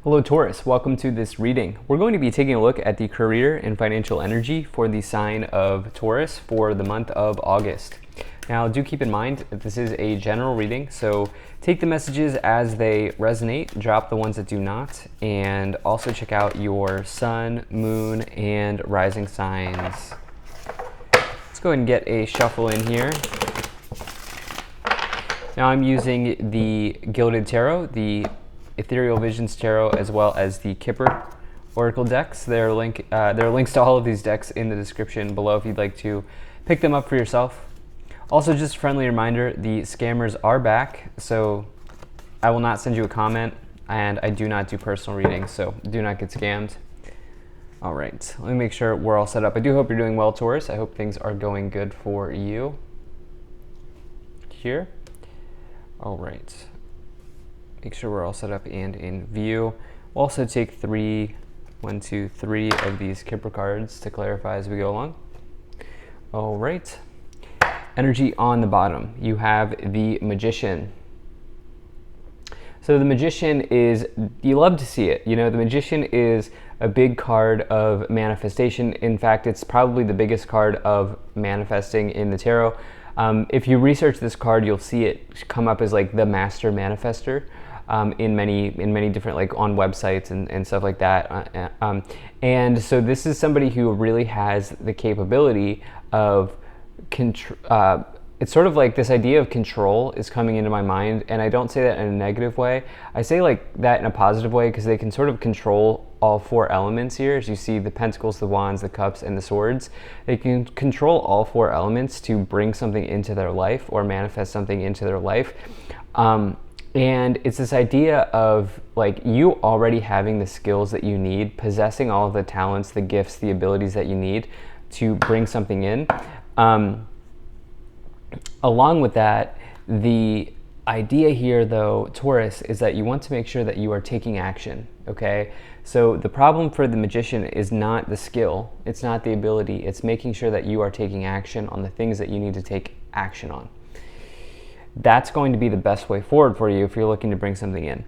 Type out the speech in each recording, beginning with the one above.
Hello Taurus, welcome to this reading. We're going to be taking a look at the career and financial energy for the sign of Taurus for the month of August. Now do keep in mind that this is a general reading, so take the messages as they resonate, drop the ones that do not, and also check out your sun, moon, and rising signs. Let's go ahead and get a shuffle in here. Now I'm using the Gilded Tarot, the Ethereal Visions Tarot, as well as the Kipper Oracle decks. There are links to all of these decks in the description below if you'd like to pick them up for yourself. Also, just a friendly reminder, the scammers are back, so I will not send you a comment, and I do not do personal readings, so do not get scammed. All right, let me make sure we're all set up. I do hope you're doing well, Taurus. I hope things are going good for you here. All right. Make sure we're all set up and in view. We'll also take three of these Kipper cards to clarify as we go along. All right. Energy on the bottom. You have the Magician. So the Magician is, you love to see it. You know, the Magician is a big card of manifestation. In fact, it's probably the biggest card of manifesting in the tarot. If you research this card, you'll see it come up as like the master manifester. In many different, like on websites and stuff like that. And so this is somebody who really has the capability of, it's sort of like this idea of control is coming into my mind, and I don't say that in a negative way. I say like that in a positive way because they can sort of control all four elements here. As you see, the Pentacles, the Wands, the Cups, and the Swords. They can control all four elements to bring something into their life or manifest something into their life. And it's this idea of like you already having the skills that you need, possessing all of the talents, the gifts, the abilities that you need to bring something in. Along with that, the idea here though, Taurus, is that you want to make sure that you are taking action, okay? So the problem for the Magician is not the skill, it's not the ability, it's making sure that you are taking action on the things that you need to take action on. That's going to be the best way forward for you if you're looking to bring something in.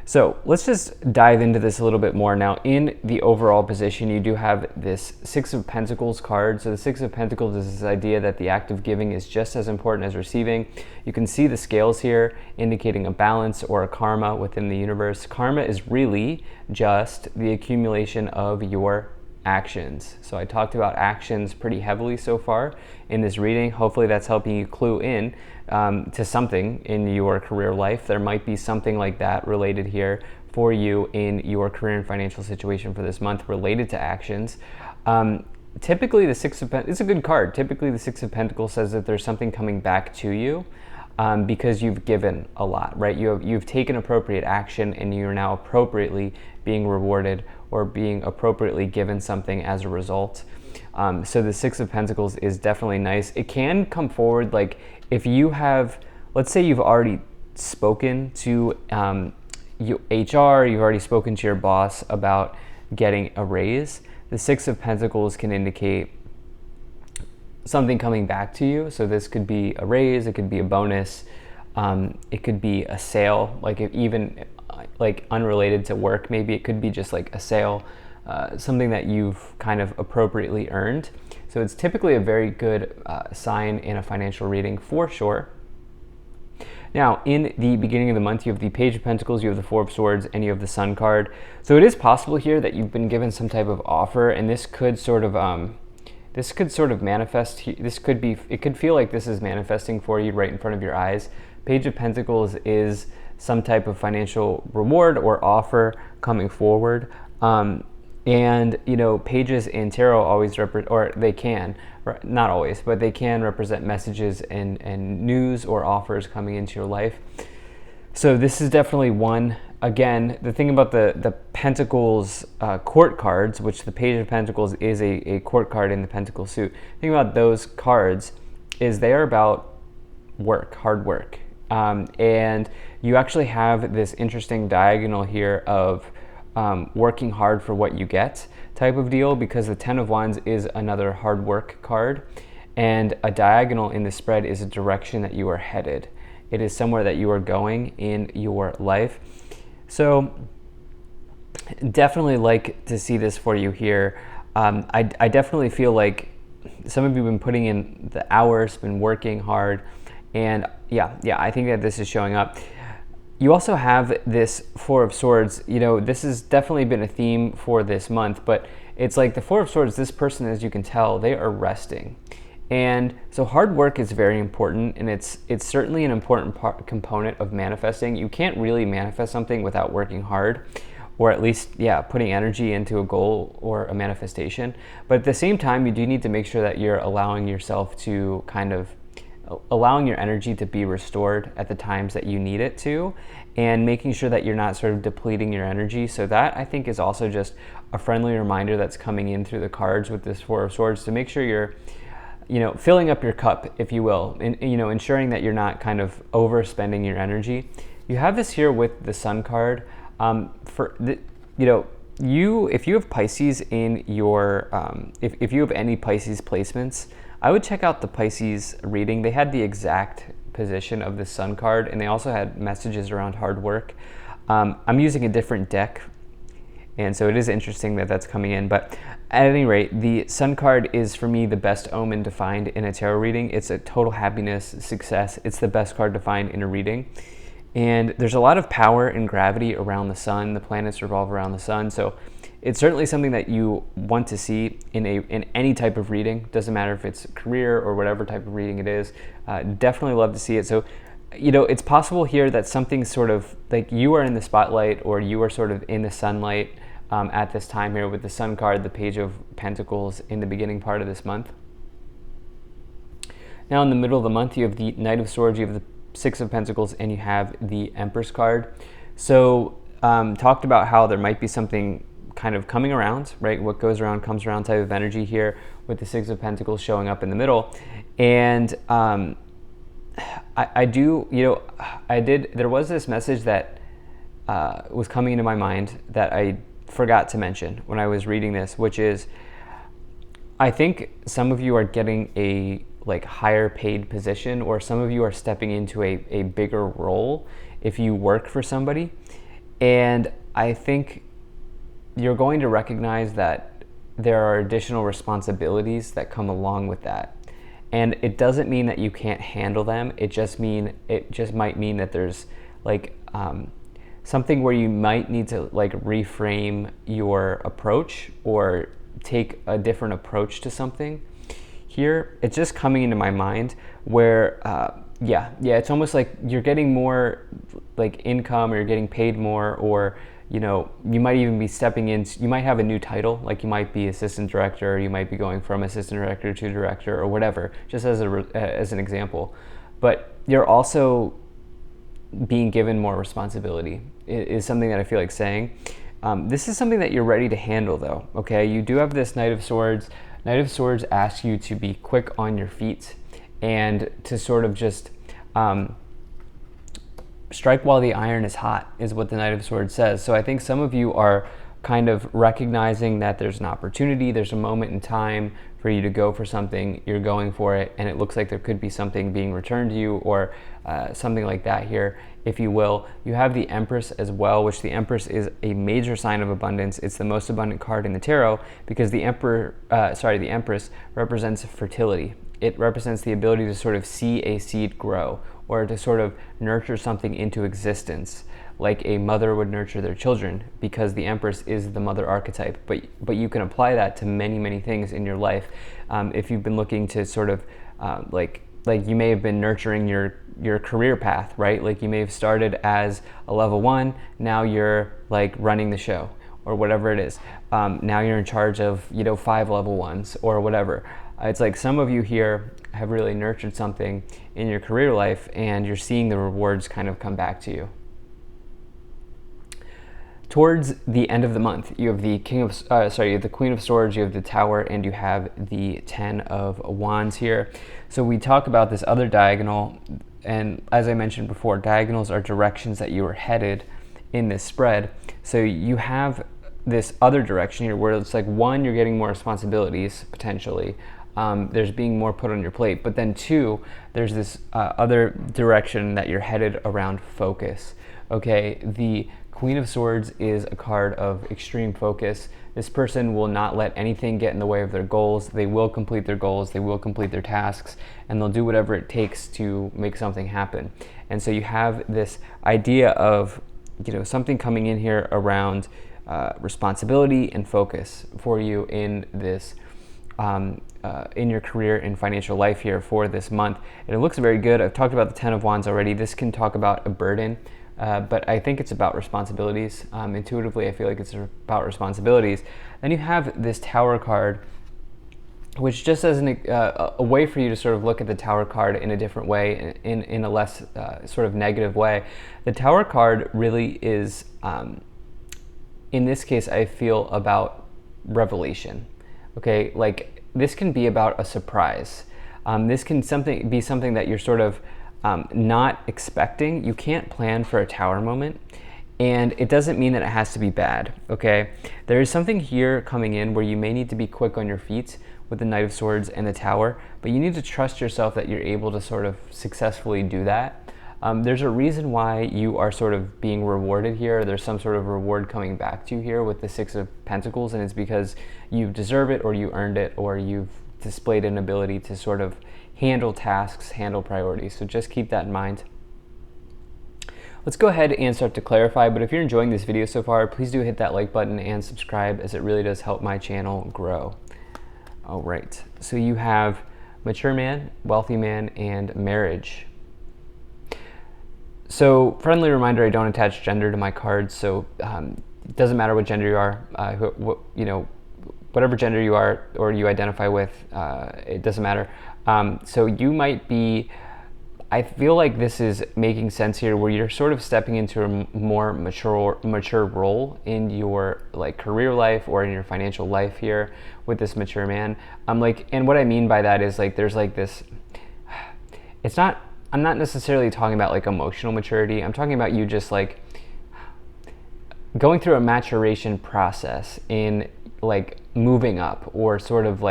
So let's just dive into this a little bit more. Now, in the overall position, you do have this Six of Pentacles card. So the Six of Pentacles is this idea that the act of giving is just as important as receiving. You can see the scales here indicating a balance or a karma within the universe. Karma is really just the accumulation of your actions. So I talked about actions pretty heavily so far in this reading. Hopefully that's helping you clue in to something in your career life. There might be something like that related here for you in your career and financial situation for this month related to actions. Typically the Six of Pentacles, it's a good card. Typically the Six of Pentacles says that there's something coming back to you because you've given a lot, right? You've taken appropriate action and you're now appropriately being rewarded or being appropriately given something as a result. So the Six of Pentacles is definitely nice. It can come forward like if you have, let's say you've already spoken to HR, you've already spoken to your boss about getting a raise. The Six of Pentacles can indicate something coming back to you. So this could be a raise, it could be a bonus, it could be a sale, like even like unrelated to work. Maybe it could be just like a sale, something that you've kind of appropriately earned. So it's typically a very good sign in a financial reading for sure. Now, in the beginning of the month, you have the Page of Pentacles, you have the Four of Swords, and you have the Sun card. So it is possible here that you've been given some type of offer, and this could sort of manifest. It could feel like this is manifesting for you right in front of your eyes. Page of Pentacles is some type of financial reward or offer coming forward. And you know, pages in tarot always represent, or they can, not always, but they can represent messages and news or offers coming into your life. So this is definitely one. Again, the thing about the Pentacles court cards, which the Page of Pentacles is a court card in the Pentacle suit. The thing about those cards is they are about work, hard work. And you actually have this interesting diagonal here of working hard for what you get type of deal, because the Ten of Wands is another hard work card, and a diagonal in the spread is a direction that you are headed. It is somewhere that you are going in your life. So definitely like to see this for you here. I definitely feel like some of you have been putting in the hours, been working hard, and yeah, I think that this is showing up. You also have this Four of Swords. This has definitely been a theme for this month, but it's like the Four of Swords, this person, as you can tell, they are resting. And so hard work is very important, and it's certainly an important component of manifesting. You can't really manifest something without working hard, or at least, putting energy into a goal or a manifestation. But at the same time, you do need to make sure that you're allowing yourself to allowing your energy to be restored at the times that you need it to, and making sure that you're not sort of depleting your energy. So that, I think, is also just a friendly reminder that's coming in through the cards with this Four of Swords, to make sure you're filling up your cup, if you will, and ensuring that you're not kind of overspending your energy. You have this here with the Sun card. If you have Pisces in your, if you have any Pisces placements, I would check out the Pisces reading. They had the exact position of the Sun card, and they also had messages around hard work. I'm using a different deck, and so it is interesting that that's coming in. But at any rate, the Sun card is, for me, the best omen to find in a tarot reading. It's a total happiness, success. It's the best card to find in a reading. And there's a lot of power and gravity around the sun. The planets revolve around the sun. So it's certainly something that you want to see in any type of reading. Doesn't matter if it's career or whatever type of reading it is. Definitely love to see it. So, it's possible here that something sort of like you are in the spotlight, or you are sort of in the sunlight at this time here with the Sun card, the Page of Pentacles in the beginning part of this month. Now in the middle of the month, you have the Knight of Swords, you have the Six of Pentacles, and you have the Empress card. So talked about how there might be something kind of coming around, right? What goes around comes around type of energy here with the Six of Pentacles showing up in the middle. And there was this message that was coming into my mind that I forgot to mention when I was reading this, which is, I think some of you are getting a higher paid position, or some of you are stepping into a bigger role if you work for somebody. And I think you're going to recognize that there are additional responsibilities that come along with that. And it doesn't mean that you can't handle them. It just might mean that there's something where you might need to reframe your approach, or take a different approach to something. Here, it's just coming into my mind where, it's almost like you're getting more income, or you're getting paid more, or you might even be stepping in. You might have a new title, like you might be assistant director, or you might be going from assistant director to director, or whatever, just as an example. But you're also being given more responsibility is something that I feel like saying. This is something that you're ready to handle, though, okay? You do have this Knight of Swords. Knight of Swords asks you to be quick on your feet, and to sort of just strike while the iron is hot, is what the Knight of Swords says. So I think some of you are kind of recognizing that there's an opportunity, there's a moment in time for you to go for something, you're going for it, and it looks like there could be something being returned to you, or something like that here, if you will. You have the Empress as well, which the Empress is a major sign of abundance. It's the most abundant card in the tarot, because the Empress represents fertility. It represents the ability to sort of see a seed grow, or to sort of nurture something into existence, like a mother would nurture their children, because the Empress is the mother archetype. But you can apply that to many, many things in your life. If you've been looking to sort of like you may have been nurturing your career path, right? Like you may have started as a level 1, now you're running the show, or whatever it is. Now you're in charge of 5 level 1s, or whatever. It's like some of you here have really nurtured something in your career life, and you're seeing the rewards kind of come back to you. Towards the end of the month, you have the you have the Queen of Swords, you have the Tower, and you have the 10 of Wands here. So we talk about this other diagonal, and as I mentioned before, diagonals are directions that you are headed in this spread. So you have this other direction here where it's like, 1, you're getting more responsibilities, potentially. There's being more put on your plate. But then 2, there's this other direction that you're headed around focus. Okay, the Queen of Swords is a card of extreme focus. This person will not let anything get in the way of their goals. They will complete their goals, they will complete their tasks, and they'll do whatever it takes to make something happen. And so you have this idea of, something coming in here around responsibility and focus for you in this in your career and financial life here for this month. And it looks very good. I've talked about the Ten of Wands already. This can talk about a burden, but I think it's about responsibilities. Intuitively, I feel like it's about responsibilities. Then you have this Tower card, which just as a way for you to sort of look at the Tower card in a different way, in a less sort of negative way. The Tower card really is, in this case, I feel about revelation. Okay, like this can be about a surprise. This can be something that you're sort of not expecting. You can't plan for a Tower moment, and it doesn't mean that it has to be bad. Okay, there is something here coming in where you may need to be quick on your feet with the Knight of Swords and the Tower, but you need to trust yourself that you're able to sort of successfully do that. There's a reason why you are sort of being rewarded here. There's some sort of reward coming back to you here with the Six of Pentacles, and it's because you deserve it, or you earned it, or you've displayed an ability to sort of handle tasks, handle priorities. So just keep that in mind. Let's go ahead and start to clarify, but if you're enjoying this video so far, please do hit that like button and subscribe, as it really does help my channel grow. All right, so you have mature man, wealthy man, and marriage. So, friendly reminder, I don't attach gender to my cards, so it doesn't matter what gender you are, whatever gender you are or you identify with, it doesn't matter. So you might be, I feel like this is making sense here, where you're sort of stepping into a more mature role in your career life or in your financial life here with this mature man. And what I mean by that is there's this, I'm not necessarily talking about emotional maturity. I'm talking about you just going through a maturation process in moving up, or sort of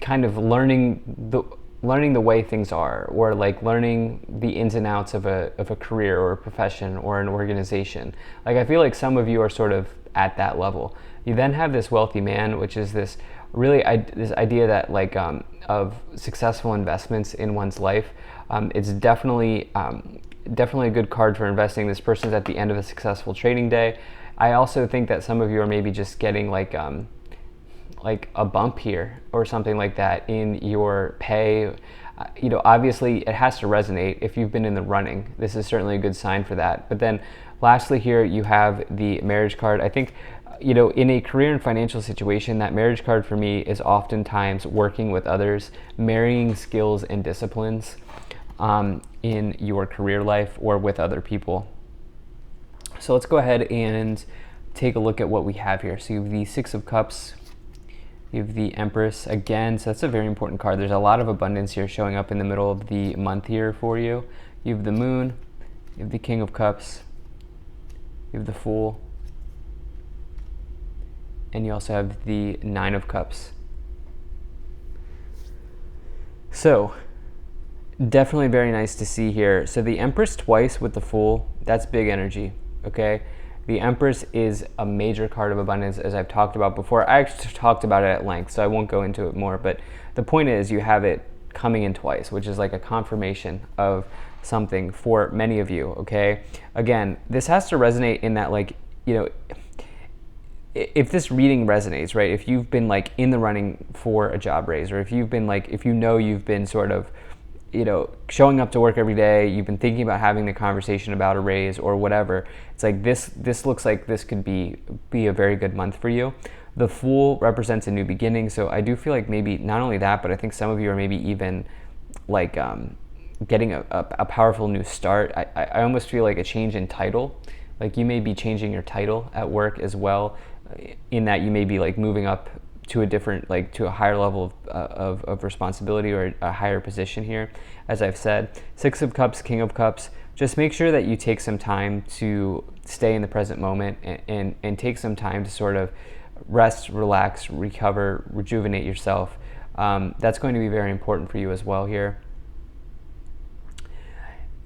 kind of learning the way things are, or learning the ins and outs of a career or a profession or an organization. I feel like some of you are sort of at that level. You then have this wealthy man, which is this this idea that of successful investments in one's life. It's definitely a good card for investing. This person's at the end of a successful trading day. I also think that some of you are maybe just getting a bump here or something like that in your pay. Obviously it has to resonate. If you've been in the running, this is certainly a good sign for that. But then lastly here you have the marriage card. I think in a career and financial situation, that marriage card for me is oftentimes working with others, marrying skills and disciplines in your career life or with other people. So let's go ahead and take a look at what we have here. So you have the Six of Cups, you have the Empress again, so that's a very important card. There's a lot of abundance here showing up in the middle of the month here for you. You have the Moon, you have the King of Cups, you have the Fool, and you also have the Nine of Cups. So definitely very nice to see here. So the Empress twice with the Fool, that's big energy, okay? The Empress is a major card of abundance, as I've talked about before. I actually talked about it at length, so I won't go into it more, but the point is you have it coming in twice, which is a confirmation of something for many of you, okay? Again, this has to resonate in that if this reading resonates, right? If you've been in the running for a job raise, or if you've been if you've been sort of showing up to work every day, you've been thinking about having the conversation about a raise or whatever, it's this looks like this could be a very good month for you. The Fool represents a new beginning, so I do feel maybe not only that, but I think some of you are maybe even getting a powerful new start. I almost feel a change in title. You may be changing your title at work as well, in that you may be moving up to a different, to a higher level of responsibility, or a higher position here. As I've said, Six of Cups, King of Cups, just make sure that you take some time to stay in the present moment, and take some time to sort of rest, relax, recover, rejuvenate yourself. That's going to be very important for you as well here.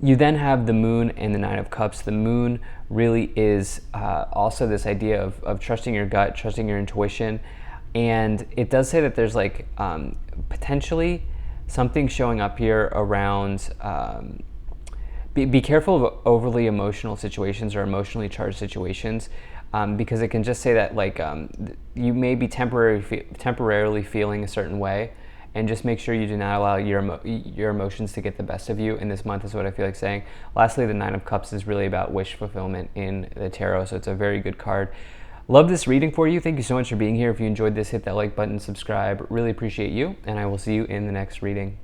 You then have the moon and the Nine of Cups. The moon really is also this idea of trusting your gut, trusting your intuition. And it does say that there's like potentially something showing up here around be careful of overly emotional situations or emotionally charged situations, because it can just say that like you may be temporarily feeling a certain way, and just make sure you do not allow your emotions to get the best of you in this month is what I feel like saying. Lastly, the Nine of Cups is really about wish fulfillment in the tarot, so it's a very good card. Love this reading for you. Thank you so much for being here. If you enjoyed this, hit that like button, subscribe. Really appreciate you, and I will see you in the next reading.